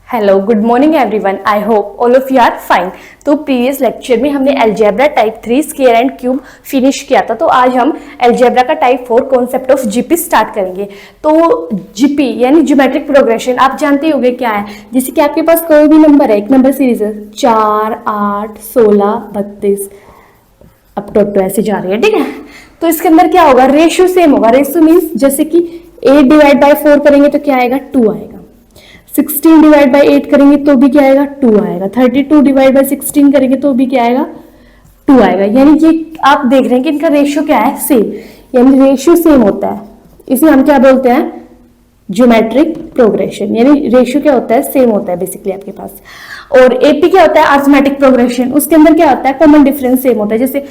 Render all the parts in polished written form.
Hello good morning everyone, I hope all of you are fine. तो previous lecture में हमने algebra type 3 square and cube finish किया था। तो आज हम अलजेब्रा का type 4 concept of GP start करेंगे। तो जीपी यानी ज्योमेट्रिक प्रोग्रेशन आप जानते होंगे क्या है। जैसे कि आपके पास कोई भी नंबर है, एक नंबर सीरीज है 4, 8, 16, 32 अब टोटो ऐसे जा रही है, ठीक है। तो इसके अंदर क्या होगा, रेशियो सेम होगा। रेशियो मीन्स जैसे कि 8 डिवाइड बाय 4 करेंगे तो क्या आएगा, 2 आएगा। 16 डिवाइड बाय 8 करेंगे तो भी क्या आएगा, 2 आएगा। 32 डिवाइड बाय 16 करेंगे तो भी क्या आएगा, 2 आएगा। यानी कि आप देख रहे हैं कि इनका रेशियो क्या है, सेम, यानी रेशियो सेम होता है। इसे हम क्या बोलते हैं, ज्योमेट्रिक प्रोग्रेशन। यानी रेशियो क्या होता है, सेम होता है बेसिकली आपके पास। और एपी क्या होता है, अरिथमेटिक प्रोग्रेशन। उसके अंदर क्या होता है, कॉमन डिफरेंस सेम होता है। जैसे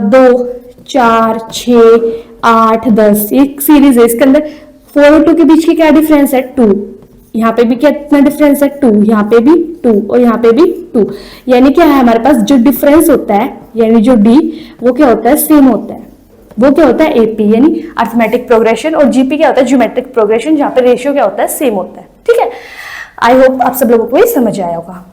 2, 4, 6, 8, 10 एक सीरीज है, इसके अंदर 4 और 2 के बीच की क्या डिफरेंस है, 2। यहाँ पे भी कितना डिफरेंस है, 2, यहाँ पे भी 2 और यहाँ पे भी 2। यानी क्या है, हमारे पास जो डिफरेंस होता है यानी जो डी, वो क्या होता है, सेम होता है। वो क्या होता है, एपी यानी अरिथमेटिक प्रोग्रेशन। और जीपी क्या होता है, ज्योमेट्रिक प्रोग्रेशन, जहाँ पे रेशियो क्या होता है, सेम होता है। ठीक है, आई होप आप सब लोगों को ये समझ आया होगा।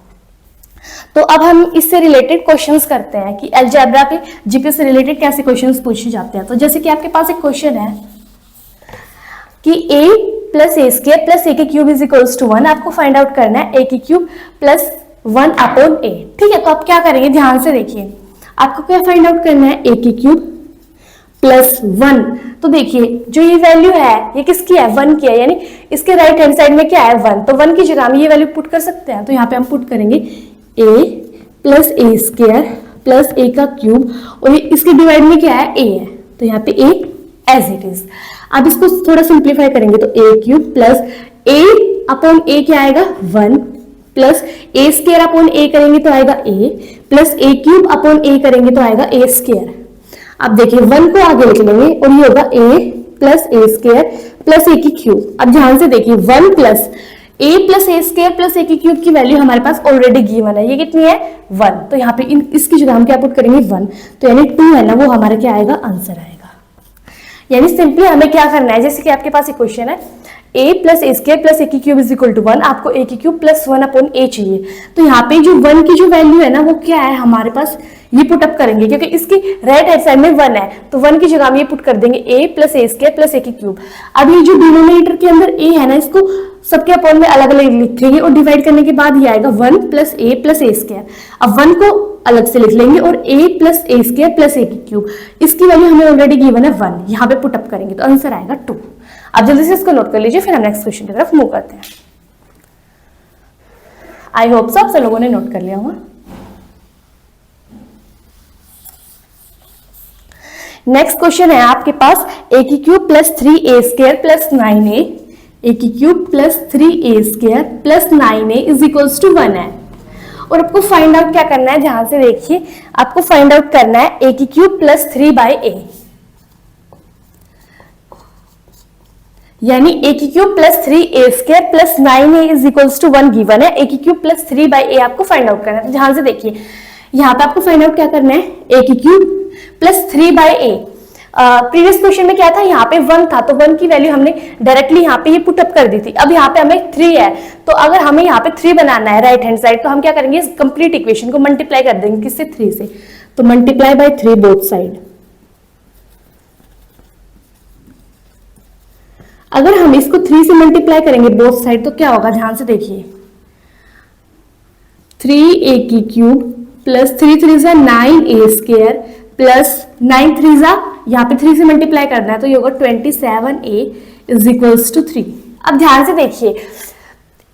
तो अब हम इससे रिलेटेड क्वेश्चंस करते हैं कि अलजेब्रा के जीपी से रिलेटेड कैसे क्वेश्चंस पूछे जाते हैं। तो जैसे कि आपके पास एक क्वेश्चन है कि a plus a square plus a के क्यूब इज इक्वल्स टू 1। आपको फाइंड आउट करना है a की क्यूब प्लस 1 अपॉन a। ठीक है, तो आप क्या करेंगे, ध्यान से देखिए। आपको क्या फाइंड आउट करना है, a की क्यूब प्लस 1। तो देखिए जो ये वैल्यू है ये किसकी है, 1 की है। यानी इसके राइट हैंड साइड में क्या है, 1। तो 1 की जगह हम ये वैल्यू पुट कर सकते हैं। तो यहाँ पे हम पुट करेंगे a plus a square plus a का क्यूब, और इसके डिवाइड में क्या है, a है। तो यहाँ पे a एज इट इज। अब इसको थोड़ा सिंप्लीफाई करेंगे तो a cube plus a upon a क्या आएगा, 1 plus a square upon a करेंगे तो आएगा a plus a cube upon a करेंगे तो आएगा a स्क्वायर। अब देखिए 1 को आगे लिख लेंगे और ये होगा a plus a square plus a की क्यूब। अब ध्यान से देखिए 1 plus a plus a square plus a की क्यूब की वैल्यू हमारे पास ऑलरेडी गिवन है। ये कितनी है, 1। तो यहाँ पे इसकी जगह हम क्या पुट करेंगे, 1। तो यानी 2 है ना, वो हमारा क्या आएगा, आंसर आएगा। यानी सिंपली हमें क्या करना है, जैसे कि आपके पास एक क्वेश्चन है a plus a square plus a की क्यूब इज इक्वल टू 1। आपको a की क्यूब प्लस 1 अपॉन a चाहिए। तो यहाँ पे जो 1 की जो वैल्यू है ना, वो क्या है हमारे पास, ये पुट अप करेंगे क्योंकि इसकी राइट हैंड साइड में 1 है। तो 1 की जगह हम ये पुट कर देंगे a plus a square plus a की क्यूब। अब ये जो डिनोमिनेटर के अंदर a है ना, इसको सबके अपॉन में अलग अलग लिखेंगे और डिवाइड करने के बाद ये आएगा 1 प्लस ए स्क्वायर। अब 1 को अलग से लिख लेंगे और a plus a square plus a की क्यूब, इसकी वैल्यू हमें ऑलरेडी गिवन है 1। यहाँ पे पुट अप करेंगे तो आंसर आएगा 2। अब जल्दी से इसको नोट कर लीजिए, फिर हम नेक्स्ट क्वेश्चन की तरफ मूव करते हैं। आई होप सब लोगों ने नोट कर लिया होगा। नेक्स्ट क्वेश्चन है आपके पास a की cube plus 3a square plus 9a, a की cube plus 3a square plus 9a is equals to 1 है। और आपको फाइंड आउट क्या करना है, ध्यान से देखिए। आपको फाइंड आउट करना है a की क्यूब प्लस 3 बाई a, यानी a की cube plus 3a square plus 9a is equals to 1 given है। a की क्यूब प्लस 3 बाई a आपको फाइंड आउट करना है। ध्यान से देखिए, यहाँ पे आपको फाइंड आउट क्या करना है, a की cube plus 3 by a। Previous question में क्या था, यहाँ पे 1 था तो 1 की वैल्यू हमने डायरेक्टली यहाँ पे ये पुट अप कर दी थी। अब यहाँ पे हमें 3 है, तो अगर हमें यहाँ पे 3 बनाना है राइट हैंड साइड, तो हम क्या करेंगे, इस कंप्लीट इक्वेशन को मल्टीप्लाई कर देंगे किससे, 3 से। तो मल्टीप्लाई बाय 3 बोथ साइड। अगर हम इसको 3 से मल्टीप्लाई करेंगे बोथ साइड तो क्या होगा, ध्यान से देखिए। 3a की क्यूब प्लस 3 3 जा 9a स्क्वायर प्लस 9 3 जा, यहाँ पे 3 से मल्टीप्लाई करना है तो ये होगा 27a इज इक्वल्स टू 3। अब ध्यान से देखिए,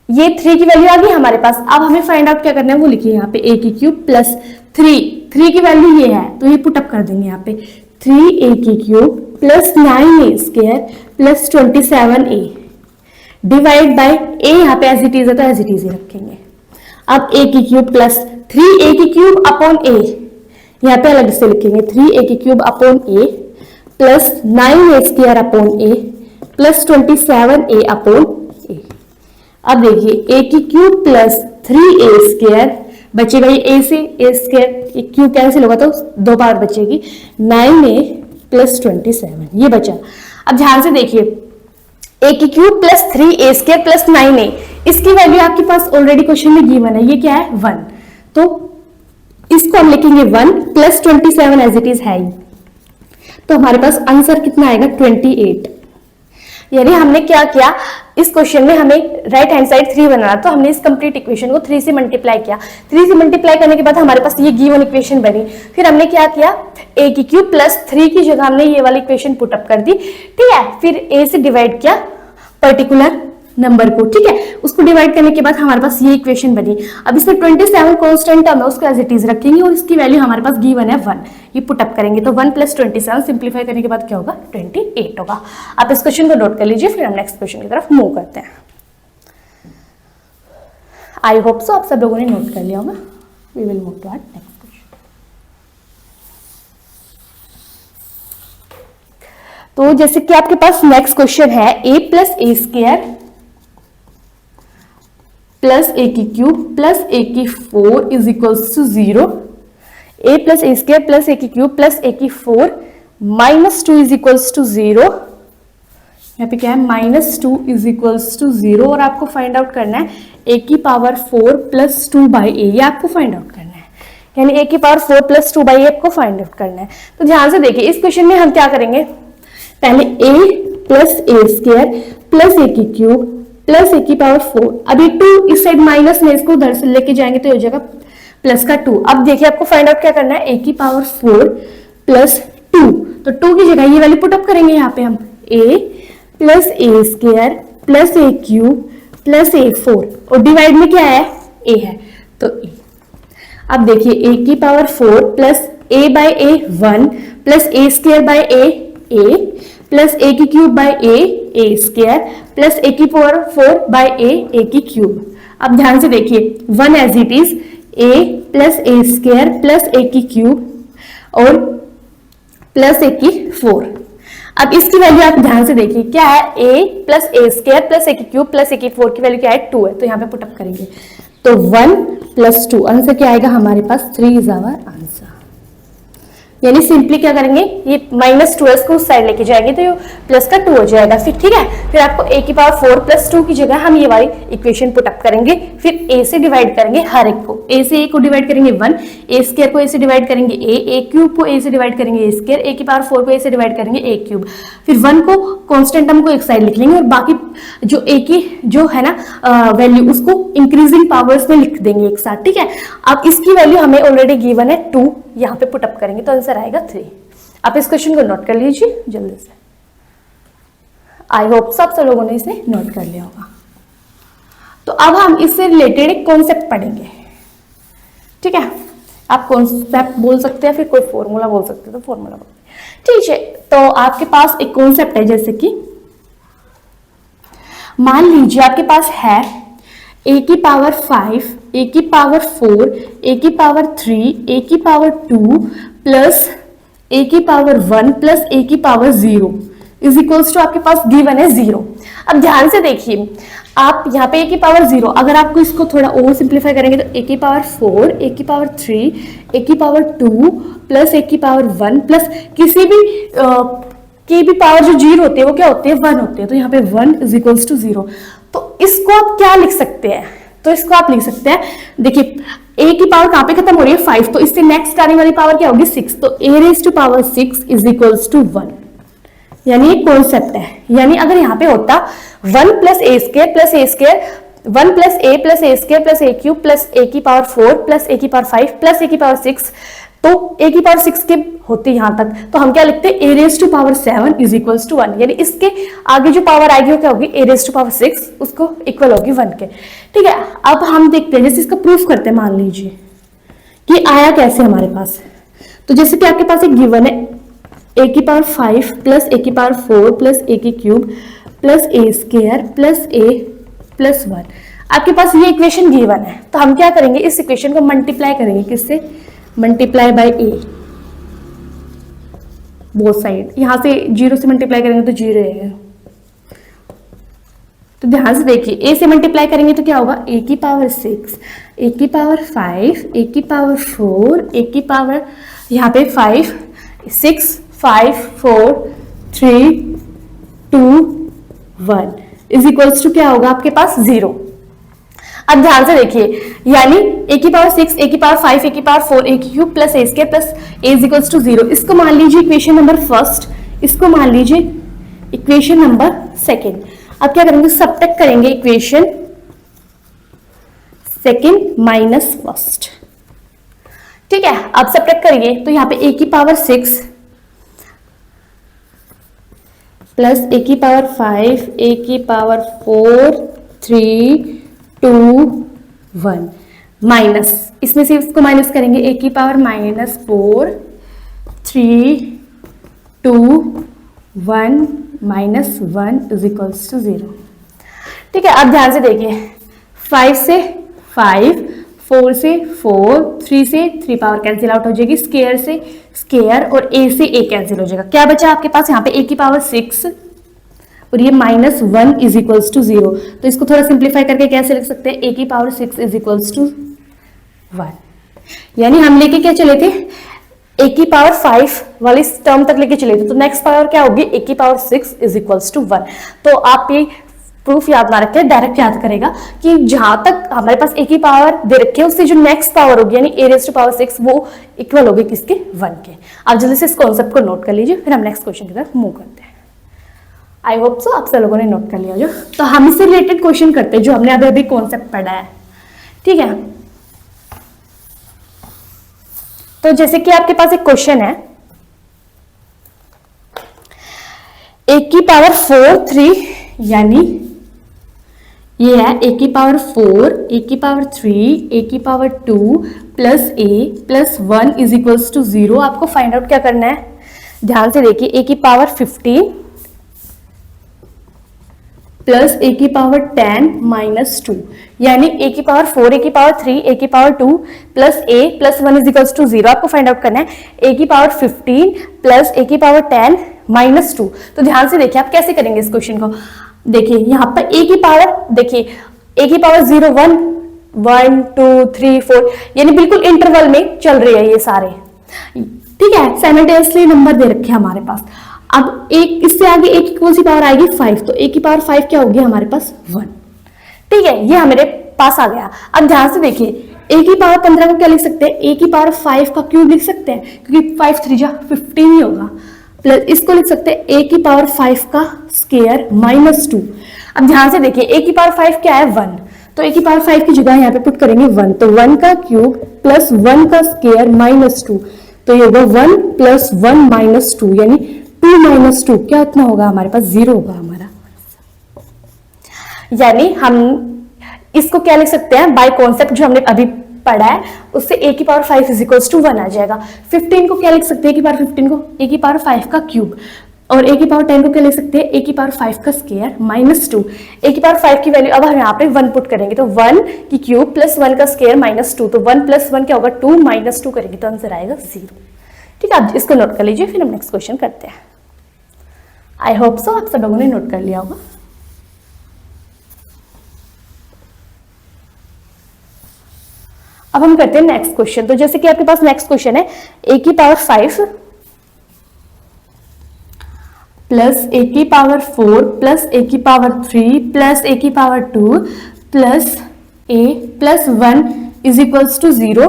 ये 3 की वैल्यू आ गई हमारे पास। अब हमें फाइंड आउट क्या करना है, वो लिखिए यहाँ पे a की क्यूब प्लस 3 की वैल्यू ये है तो ये पुट अप कर देंगे यहाँ पे 3a की cube plus 9a square plus 27a divide by a, यहाँ पे एज इट इज है तो एज इट इज ही रखेंगे। अब a की क्यूब प्लस 3a की क्यूब अपॉन a, यहाँ पे अलग से लिखेंगे 3a की cube upon a plus 9a square upon a plus 27a upon a। अब देखिए a की क्यूब प्लस 3a स्क्वायर बचेगा, ये a से a स्क्वायर क्यूब कैंसिल होगा तो 2 बार बचेगी, 9a प्लस 27 ये बचा। अब ध्यान से देखिए ए की cube plus 3a square plus 9a, इसकी वैल्यू आपके पास ऑलरेडी क्वेश्चन में गिवन है, ये क्या है 1, तो इसको हम लिखेंगे 1 प्लस 27 एज इट इज है ही, तो हमारे पास आंसर कितना आएगा 28। यानी हमने क्या किया, इस क्वेश्चन में हमें राइट हैंड साइड 3 बनाना, तो हमने इस कंप्लीट इक्वेशन को 3 से मल्टीप्लाई किया। 3 से मल्टीप्लाई करने के बाद हमारे पास ये गिवन इक्वेशन बनी। फिर हमने क्या किया, a की क्यूब प्लस 3 की जगह हमने ये वाली इक्वेशन पुट अप कर दी, ठीक है। फिर a से डिवाइड किया पर्टिकुलर नंबर को, ठीक है। उसको डिवाइड करने के बाद हमारे पास ये इक्वेशन बनी। अब इसमें 27 कांस्टेंट टर्म है, उसको एज इट इज रखेंगे और इसकी वैल्यू हमारे पास गिवन है 1, ये पुट अप करेंगे तो 1 प्लस 27 सिंप्लीफाई करने के बाद क्या होगा 28 होगा। आप इस क्वेश्चन को नोट कर लीजिए, फिर हम नेक्स्ट क्वेश्चन की तरफ मूव करते हैं। आई होप सो आप सब लोगों ने नोट कर लिया होगा। We will move to our next question. तो जैसे कि आपके पास नेक्स्ट क्वेश्चन है a plus a square plus a की क्यूब प्लस ए की 4 is equals to 0, a plus a square plus a की क्यूब प्लस ए की 4 माइनस 2 इज इक्वल्स टू 0। यहाँ पे क्या है माइनस 2 इज इक्वल्स टू 0, और आपको फाइंड आउट करना है a की पावर 4 प्लस 2 बाई ए, ये आपको फाइंड आउट करना है, यानी a की पावर 4 प्लस 2 बाई ए आपको फाइंड आउट करना है। तो ध्यान से देखिए, इस क्वेश्चन में हम क्या करेंगे, पहले a plus a square plus a की क्यूब प्लस ए की पावर 4, अभी 2 इस साइड माइनस में, इसको उधर से लेके जाएंगे तो हो जाएगा प्लस का 2। अब देखिए आपको फाइंड आउट क्या करना है, a की पावर 4 प्लस 2, तो 2 की जगह ये वाली पुट अप करेंगे यहाँ पे हम, a plus a square plus a cube plus a 4, और डिवाइड में क्या है a है तो a। अब देखिए a की power 4 plus a by a 1 plus a square by a plus a की cube by a square plus a की पावर 4 बाई ए की क्यूब। अब ध्यान से देखिए 1 as it is a plus a square plus a की cube और plus a की 4। अब इसकी वैल्यू आप ध्यान से देखिए क्या है, a plus a square plus a की क्यूब प्लस ए की 4 की वैल्यू क्या है 2 है, तो यहाँ पे पुटअप करेंगे तो 1 प्लस 2, आंसर क्या आएगा हमारे पास 3 इज आवर आंसर। यानी सिंपली क्या करेंगे, ये माइनस 2s को उस साइड लेके जाएंगे तो ये प्लस का 2 हो जाएगा, फिर ठीक है। फिर आपको a की पावर 4 प्लस 2 की जगह हम ये वाली इक्वेशन पुट अप करेंगे, फिर a से डिवाइड करेंगे हर एक को, a से a को डिवाइड करेंगे 1, a स्क्वायर को a से डिवाइड करेंगे a क्यूब को a से डिवाइड करेंगे a स्क्वायर, a की पावर 4 को a से डिवाइड करेंगे a क्यूब, फिर 1 को कांस्टेंट टर्म को एक साइड लिख लेंगे और बाकी जो a की जो है ना वैल्यू उसको इंक्रीजिंग पावर्स में लिख देंगे एक साथ, ठीक है। अब इसकी वैल्यू हमें ऑलरेडी गिवन है 2, यहाँ पे पुट अप करेंगे तो आंसर आएगा 3। आप इस क्वेश्चन को नोट कर लीजिए जल्दी से। आई होप सब लोगों ने इसे नोट कर लिया होगा। तो अब हम इससे रिलेटेड एक कॉन्सेप्ट पढ़ेंगे, ठीक है। आप कॉन्सेप्ट बोल सकते हैं, फिर कोई फॉर्मूला बोल सकते हैं तो फॉर्मूला बोल, ठीक है। तो आपके पास एक कॉन्सेप्ट है, जैसे कि मान लीजिए आपके पास है a की पावर 5, a की पावर 4, a की पावर 3, a की पावर 2 प्लस a की पावर 1 प्लस a की पावर 0 इज इक्वल्स टू आपके पास गिवन है 0। अब ध्यान से देखिए, आप यहाँ पे a की पावर 0, अगर आपको इसको थोड़ा और सिंप्लीफाई करेंगे तो a की पावर 4, a की पावर 3, a की पावर 2 प्लस a की पावर 1 प्लस किसी भी की भी पावर जो 0 होती है वो क्या होती है 1 होती है, तो यहाँ पे 1 इज इक्वल्स टू 0। तो इसको आप क्या लिख सकते हैं, तो इसको आप लिख सकते हैं, देखिए a की पावर कहां पे खत्म हो रही है 5, तो इससे नेक्स्ट आने वाली पावर क्या होगी 6, तो a raise to power 6 is equals to 1। यानी एक कॉन्सेप्ट है, यानी अगर यहाँ पे होता 1 plus a square plus a square 1 plus a square plus a cube plus a की पावर 4 प्लस ए की पावर 5 प्लस ए की पावर 6, तो a की पावर 6 के होती यहां तक, तो हम क्या लिखते हैं a raise to power 7 is equals to 1। यानी इसके आगे जो पावर आएगी वो क्या होगी a रेज़ टू पावर 6, उसको इक्वल होगी 1 के, ठीक है। अब हम देखते हैं, जैसे इसका प्रूफ करते हैं, मान लीजिए कि आया कैसे हमारे पास। तो जैसे कि आपके पास एक गिवन है a की पावर 5 प्लस a की पावर 4 प्लस a की cube plus a square plus a plus 1, आपके पास ये इक्वेशन गिवन है। तो हम क्या करेंगे, इस इक्वेशन को मल्टीप्लाई करेंगे, किससे, multiply by a, both side, यहां से 0 से मल्टीप्लाई करेंगे तो 0 रहेगा। तो ध्यान से देखिए, a से मल्टीप्लाई करेंगे तो क्या होगा, a की पावर 6, a की पावर 5, a की पावर 4, a की पावर यहाँ पे 5, 6, 5, 4, 3, 2, 1, इज इक्वल्स टू क्या होगा आपके पास 0। अब ध्यान से देखिए, यानी a की पावर 6, a की पावर 5, a की power 4, a cube plus a square plus a is equals to 0। इसको मान लीजिए इक्वेशन नंबर फर्स्ट, इसको मान लीजिए इक्वेशन नंबर सेकेंड। अब क्या करेंगे, सबट्रैक्ट करेंगे इक्वेशन सेकेंड माइनस फर्स्ट। ठीक है, अब सबट्रैक्ट करिए तो यहाँ पे a की पावर 6 प्लस a की पावर 5, a की पावर 4, 3, 2, 1 माइनस, इसमें से इसको माइनस करेंगे, a की power minus 4, 3, 2, 1 minus 1 is equals to 0। ठीक है, अब ध्यान से देखिए, 5 से 5, 4 से 4, 3 से 3 पावर कैंसिल आउट हो जाएगी, स्क्वायर से स्क्वायर और a से a कैंसिल हो जाएगा। क्या बचा आपके पास यहाँ पे a की पावर 6 और ये माइनस 1 इज इक्वल्स टू 0। तो इसको थोड़ा सिंप्लीफाई करके कैसे लिख सकते हैं, a की पावर 6 इज इक्वल्स टू 1। यानी हम लेके क्या चले थे, a की पावर 5 वाली टर्म तक लेके चले थे, तो नेक्स्ट पावर क्या होगी, a की पावर 6 इज इक्वल्स टू 1। तो आप ये प्रूफ याद ना रखें, डायरेक्ट याद करेगा कि जहां तक हमारे पास a की पावर दे रखी है उससे जो नेक्स्ट पावर होगी यानी a रेज़ टू पावर 6 वो इक्वल होगी किसके, 1 के। आप जल्दी से इस कॉन्सेप्ट को नोट कर लीजिए, फिर हम नेक्स्ट क्वेश्चन की तरफ मूव करते हैं। आई होप सो आप सब लोगों ने नोट कर लिया जो। तो हम इससे रिलेटेड क्वेश्चन करते हैं जो हमने अभी अभी कॉन्सेप्ट पढ़ा है। ठीक है, तो जैसे कि आपके पास एक क्वेश्चन है, a की पावर 4, 3 यानी ये है a की पावर 4, a की पावर 3, a की power 2 plus a plus 1 is equals to 0। आपको फाइंड आउट क्या करना है, ध्यान से देखिए, a की पावर 15 प्लस a की पावर 10 माइनस 2 यानी a की पावर 4, a की पावर 3, a की power 2 plus a plus 1 is equals to 0। आपको फाइंड आउट करना है a की पावर 15 प्लस a की पावर 10 माइनस 2। तो ध्यान से देखिए आप कैसे करेंगे इस क्वेश्चन को। देखिए यहाँ पर a की पावर, देखिए a की पावर 0, 1, 1, 2, 3, 4 यानी बिल्कुल इंटरवल में चल रही है ये सारे। ठीक है, साइमल्टेनियसली नंबर दे रखे हैं हमारे पास। अब एक इससे आगे a की कौन सी पावर आएगी, 5, तो a की पावर 5 क्या होगी हमारे पास, 1। ठीक है, ये हमारे पास आ गया। अब ध्यान से देखिए, a की पावर 15 को क्या लिख सकते हैं, a की पावर 5 का क्यूब लिख सकते हैं क्योंकि 5 3 जा 15 ही होगा, प्लस इसको लिख सकते हैं a की पावर 5 का स्क्वायर माइनस 2। अब ध्यान से देखिए, a की पावर 5 क्या है, 1, तो a की पावर 5 की जगह यहाँ पे पुट करेंगे 1, तो 1 का क्यूब प्लस 1 का स्क्वायर माइनस 2, तो ये होगा 1 प्लस 1 माइनस 2 यानी 2 माइनस 2 क्या इतना होगा हमारे पास, 0 होगा हमारा। यानी हम इसको क्या लिख सकते हैं, बाय कॉन्सेप्ट जो हमने अभी पढ़ा है उससे a की पावर 5 इज इक्वल्स टू 1 आ जाएगा। 15 को क्या लिख सकते हैं, a की पावर 15 को a की पावर 5 का क्यूब, और a की पावर 10 को क्या लिख सकते हैं, a की पावर 5 का स्क्वायर माइनस 2। a की पावर 5 की वैल्यू अब हम यहाँ पे 1 पुट करेंगे, तो 1 की क्यूब प्लस 1 का स्क्वायर माइनस 2, तो 1 प्लस 1 क्या होगा, 2 माइनस 2 करेंगे तो आंसर आएगा 0। ठीक है, आप इसको नोट कर लीजिए, फिर हम नेक्स्ट क्वेश्चन करते हैं। आई होप सो आप सब लोगों ने नोट कर लिया होगा। अब हम करते हैं नेक्स्ट क्वेश्चन। तो जैसे कि आपके पास नेक्स्ट क्वेश्चन है, a की पावर 5 प्लस a की पावर 4 प्लस a की पावर 3 प्लस a की power 2 plus a plus 1 is equals to 0।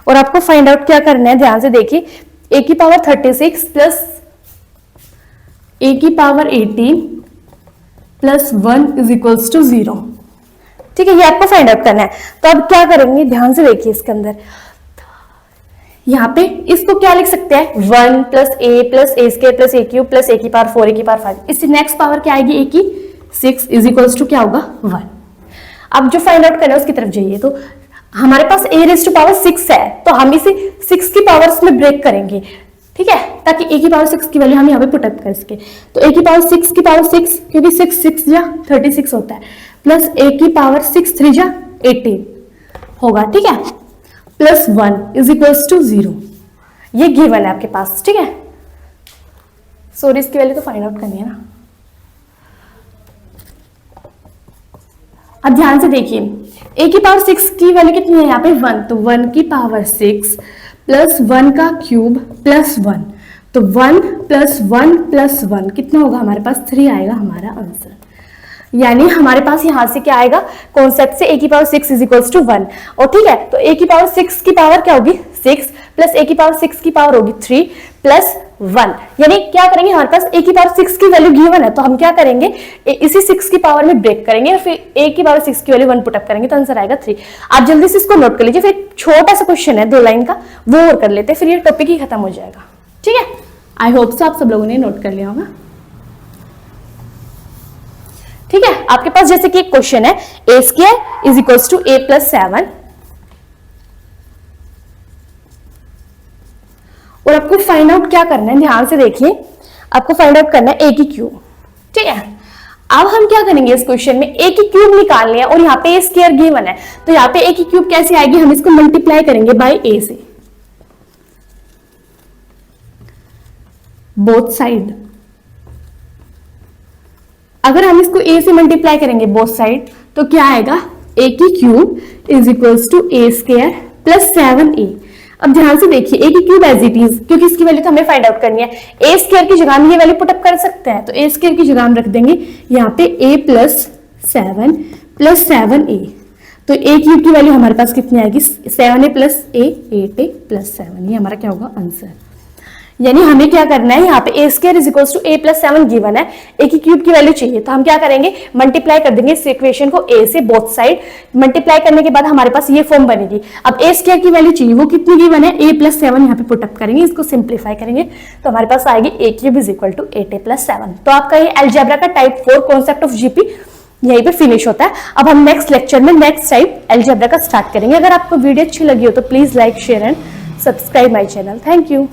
और आपको फाइंड आउट क्या करना है, ध्यान से देखिए, a की पावर 36 प्लस a की power 18 plus 1 is equals to 0। ठीक है, ये आपको फाइंड आउट करना है। तो अब क्या करेंगे, ध्यान से देखिए, इसके अंदर यहाँ पे इसको क्या लिख सकते हैं, 1 plus a square plus a cube plus a की पावर 4 a की पावर 5, इससे नेक्स्ट पावर क्या आएगी, a की 6 इज इक्वल्स टू क्या होगा, 1। अब जो फाइंड आउट करना है उसकी तरफ जाइए। तो हमारे पास a रेज़ टू पावर 6 है, तो हम इसे 6 की पावर्स में ब्रेक करेंगे। ठीक है, ताकि a की पावर 6 की वैल्यू हम यहाँ पे पुटअप कर सके। तो a की पावर 6 की पावर 6 क्योंकि 6 6 या 36 होता है, प्लस a की पावर 6 3 जा 18 होगा। ठीक है, प्लस 1 इज इक्वल्स टू 0। ये गिवन है आपके पास। ठीक है, सॉरी इसकी वैल्यू तो फाइंड आउट करनी है ना। अब ध्यान से देखिए, a की पावर 6 की वैल्यू कितनी है यहाँ पे, 1, तो 1 की पावर 6 प्लस 1 का क्यूब प्लस 1, तो 1 प्लस 1 प्लस 1 कितना होगा हमारे पास, 3 आएगा हमारा आंसर। यानी हमारे पास यहाँ से क्या आएगा, कॉन्सेप्ट से a की पावर 6 इज इक्वल्स टू 1। और ठीक है, तो a की पावर 6 की पावर क्या होगी 6 प्लस a की पावर 6 की पावर होगी 3 प्लस 1। यानी क्या करेंगे, हमारे पास a की पावर 6 की वैल्यू गिवन है, तो हम क्या करेंगे इसी 6 की पावर में ब्रेक करेंगे और फिर a की पावर 6 की वैल्यू 1 पुट अप करेंगे, तो आंसर आएगा 3। आप जल्दी से इसको नोट कर लीजिए, फिर छोटा सा क्वेश्चन है 2 लाइन का, वो और कर लेते हैं, फिर ये टॉपिक ही खत्म हो जाएगा। ठीक है, आई होप सो आप सब लोगों ने नोट कर लिया होगा। ठीक है, आपके पास जैसे कि एक क्वेश्चन है a square is equals to a plus 7 और आपको फाइंड आउट क्या करना है, ध्यान से देखिए, आपको फाइंड आउट करना है a की क्यूब। ठीक है, अब हम क्या करेंगे इस क्वेश्चन में a की क्यूब निकालनी है और यहाँ पे a स्क्वायर गिवन है, तो यहाँ पे a की क्यूब कैसे आएगी, हम इसको मल्टीप्लाई करेंगे बाय a से बोथ साइड। अगर हम इसको a से मल्टीप्लाई करेंगे बोथ साइड तो क्या आएगा, a की cube is equals to a square plus 7a। अब ध्यान से देखिए a की क्यूब एज इट इज, क्योंकि इसकी वैल्यू तो हमें फाइंड आउट करनी है, a स्क्वायर की जगह हम ये वैल्यू पुट अप कर सकते हैं, तो a स्क्वायर की जगह हम रख देंगे यहाँ पे a प्लस 7 प्लस 7a। तो a क्यूब की वैल्यू हमारे पास कितनी आएगी 7a plus a 8a plus 7। ये हमारा क्या होगा आंसर। यानी हमें क्या करना है, यहाँ पे a square is equals to a plus 7 given है, a की क्यूब की वैल्यू चाहिए, तो हम क्या करेंगे मल्टीप्लाई कर देंगे इस इक्वेशन को a से बोथ साइड। मल्टीप्लाई करने के बाद हमारे पास ये फॉर्म बनेगी। अब a स्क्वायर की वैल्यू चाहिए, वो कितनी गिवन है a प्लस 7, यहाँ पे पुट अप करेंगे, इसको सिंप्लीफाई करेंगे तो हमारे पास आएगी a cube is equal to 8a plus 7। तो आपका ये अलजेब्रा का टाइप 4 कॉन्सेप्ट ऑफ जीपी यहीं पे फिनिश होता है। अब हम नेक्स्ट लेक्चर में नेक्स्ट टाइप अलजेब्रा का स्टार्ट करेंगे। अगर आपको वीडियो अच्छी लगी हो तो please like share and subscribe my channel. Thank you.